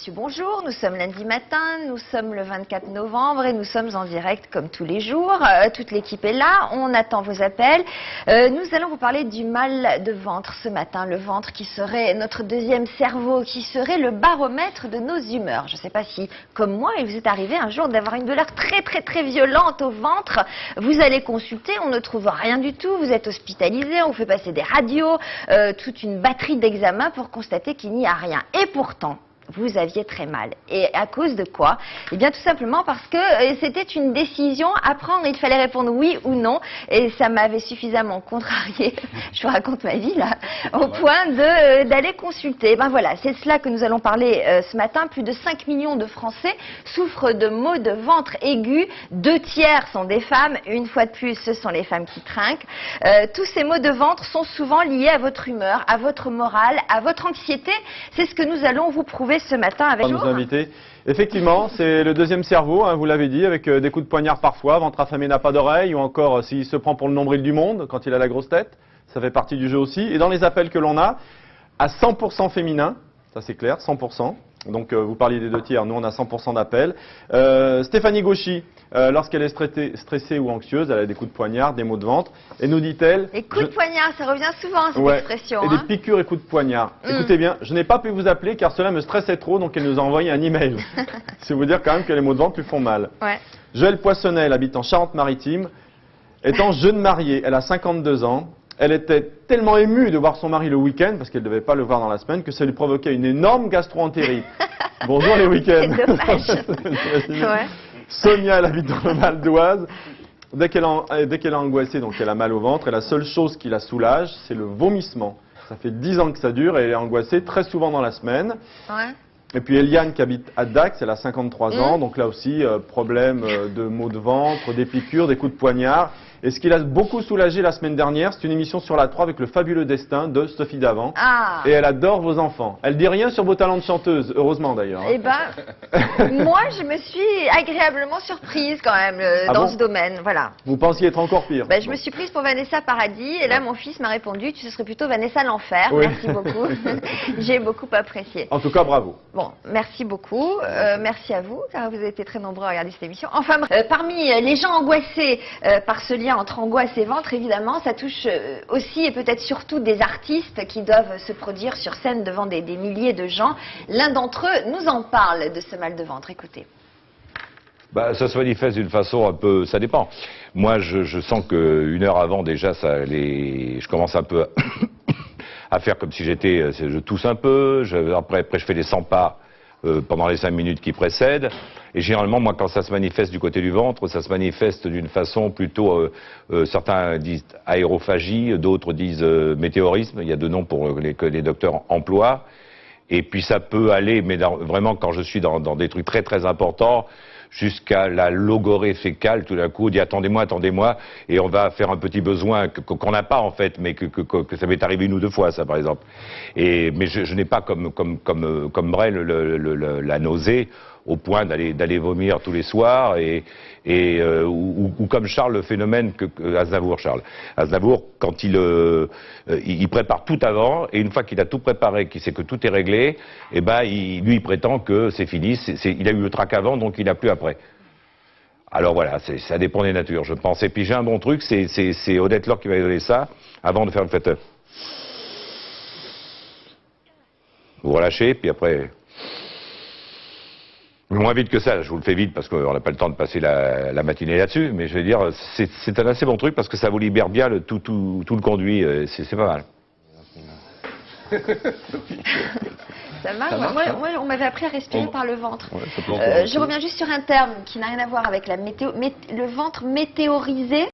reçu, bonjour. Nous sommes lundi matin, nous sommes le 24 novembre et nous sommes en direct comme tous les jours. Toute l'équipe est là, on attend vos appels. Nous allons vous parler du mal de ventre ce matin. Le ventre qui serait notre deuxième cerveau, qui serait le baromètre de nos humeurs. Je ne sais pas si, comme moi, il vous est arrivé un jour d'avoir une douleur très violente au ventre. Vous allez consulter, on ne trouve rien du tout. Vous êtes hospitalisé, on vous fait passer des radios, toute une batterie d'examens pour constater qu'il n'y a rien. Et pourtant, vous aviez très mal. Et à cause de quoi? Eh bien, tout simplement parce que c'était une décision à prendre. Il fallait répondre oui ou non. Et ça m'avait suffisamment contrarié. Je vous raconte ma vie, là. Au point d'aller consulter. Ben voilà, c'est cela que nous allons parler ce matin. Plus de 5 millions de Français souffrent de maux de ventre aigus. 2 tiers sont des femmes. Une fois de plus, ce sont les femmes qui trinquent. Tous ces maux de ventre sont souvent liés à votre humeur, à votre morale, à votre anxiété. C'est ce que nous allons vous prouver ce matin avec nos invités. Effectivement, c'est le deuxième cerveau, hein, vous l'avez dit, avec des coups de poignard parfois, ventre affamé n'a pas d'oreille, ou encore s'il se prend pour le nombril du monde quand il a la grosse tête, ça fait partie du jeu aussi. Et dans les appels que l'on a, à 100% féminin, ça c'est clair, 100%. Donc vous parliez des 2 tiers, nous on a 100% d'appels. Stéphanie Gauchy, lorsqu'elle est stressée ou anxieuse, elle a des coups de poignard, des maux de ventre. Et nous dit-elle... Les coups de poignard, ça revient souvent cette expression. Et des piqûres et coups de poignard. Écoutez bien, je n'ai pas pu vous appeler car cela me stressait trop, donc elle nous a envoyé un email. C'est vous dire quand même que les maux de ventre lui font mal. Ouais. Joëlle Poissonnet, elle habite en Charente-Maritime. Étant jeune mariée, elle a 52 ans. Elle était tellement émue de voir son mari le week-end, parce qu'elle ne devait pas le voir dans la semaine, que ça lui provoquait une énorme gastro-entérite. Bonjour les week-ends. C'est dommage. Sonia, elle habite dans le Val d'Oise. Dès qu'elle est angoissée, donc elle a mal au ventre, et la seule chose qui la soulage, c'est le vomissement. Ça fait 10 ans que ça dure et elle est angoissée très souvent dans la semaine. Ouais. Et puis Eliane qui habite à Dax, elle a 53 ans, donc là aussi problème de maux de ventre, des piqûres, des coups de poignard. Et ce qui l'a beaucoup soulagé la semaine dernière, c'est une émission sur la 3 avec le fabuleux destin de Sophie Davant. Ah. Et elle adore vos enfants. Elle dit rien sur vos talents de chanteuse, heureusement d'ailleurs. Eh ben, moi je me suis agréablement surprise quand même dans ce domaine, voilà. Vous pensiez être encore pire? Ben, je me suis prise pour Vanessa Paradis et là mon fils m'a répondu tu serais plutôt Vanessa l'enfer. Oui. Merci beaucoup. J'ai beaucoup apprécié. En tout cas, bravo. Bon, merci beaucoup. Merci à vous car vous avez été très nombreux à regarder cette émission. Enfin, parmi les gens angoissés par ce lien entre angoisse et ventre, évidemment, ça touche aussi et peut-être surtout des artistes qui doivent se produire sur scène devant des milliers de gens. L'un d'entre eux nous en parle de ce mal de ventre. Écoutez. Bah, ça se manifeste d'une façon un peu... Ça dépend. Moi, je sens qu'une heure avant, déjà, je commence un peu à faire comme si j'étais... Je tousse un peu, après je fais des 100 pas pendant les 5 minutes qui précèdent. Et généralement, moi, quand ça se manifeste du côté du ventre, ça se manifeste d'une façon plutôt... certains disent aérophagie, d'autres disent météorisme. Il y a 2 noms que les docteurs emploient. Et puis ça peut aller, mais vraiment quand je suis dans des trucs très importants, jusqu'à la logorrhée fécale, tout d'un coup, on dit attendez-moi, et on va faire un petit besoin qu'on n'a pas en fait, mais que ça m'est arrivé 1 ou 2 fois, ça par exemple. Mais je n'ai pas comme Brel la nausée au point d'aller vomir tous les soirs ou comme Charles, le phénomène Aznavour, Aznavour, quand il prépare tout avant, et une fois qu'il a tout préparé, qu'il sait que tout est réglé, et ben lui il prétend que c'est fini, il a eu le trac avant, donc il n'a plus après. Alors voilà, ça dépend des natures, je pense. Et puis j'ai un bon truc, c'est Odette Laure qui m'a donné ça, avant de faire le fête. Vous relâchez, puis après... Moins vite que ça, je vous le fais vite parce qu'on n'a pas le temps de passer la matinée là-dessus, mais je vais dire, c'est un assez bon truc parce que ça vous libère bien tout le conduit, c'est pas mal. Ça marche. Moi, on m'avait appris à respirer par le ventre. Ouais, je reviens juste sur un terme qui n'a rien à voir avec la météo, le ventre météorisé.